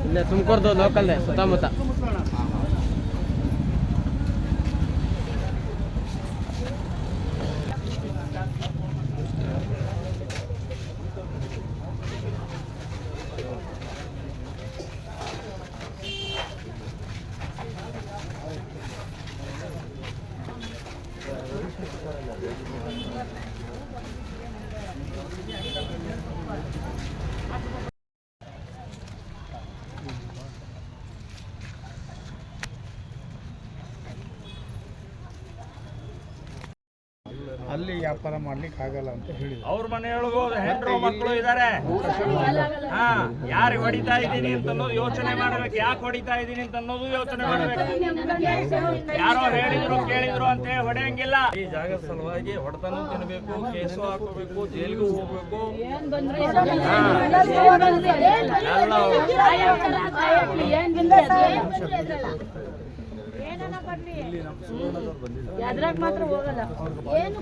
ಇಲ್ಲೇ ತುಮಕೂರ್ದು ಲೋಕಲ್ದೇ ಸುತ್ತಮುತ್ತ. ಅಲ್ಲಿ ವ್ಯಾಪಾರ ಮಾಡ್ಲಿಕ್ಕೆ ಆಗಲ್ಲ ಅಂತ ಹೇಳಿ ಅವ್ರ ಮನೆಯೊಳಗೂ ಹೆಣ್ಣು ಮಕ್ಕಳು ಇದ್ದಾರೆ. ಯಾರಿಗೆ ಹೊಡಿತಾ ಇದ್ದೀನಿ ಅಂತ ಅನ್ನೋದು ಯೋಚನೆ ಮಾಡ್ಬೇಕು, ಯಾಕೆ ಹೊಡಿತಾ ಇದ್ದೀನಿ ಅಂತ ಅನ್ನೋದು ಯೋಚನೆ ಮಾಡ್ಬೇಕು. ಯಾರೋ ಹೇಳಿದ್ರು ಕೇಳಿದ್ರು ಅಂತ ಹೊಡೆಯಂಗಿಲ್ಲ. ಈ ಜಾಗದ ಸಲುವಾಗಿ ಹೊಡೆತನೂ ತಿನ್ಬೇಕು, ಕೇಸು ಹಾಕೋಬೇಕು, ಜೈಲಿಗೂ ಹೋಗ್ಬೇಕು. ಅದ್ರಾಗ ಮಾತ್ರ ಹೋಗಲ್ಲ ಏನು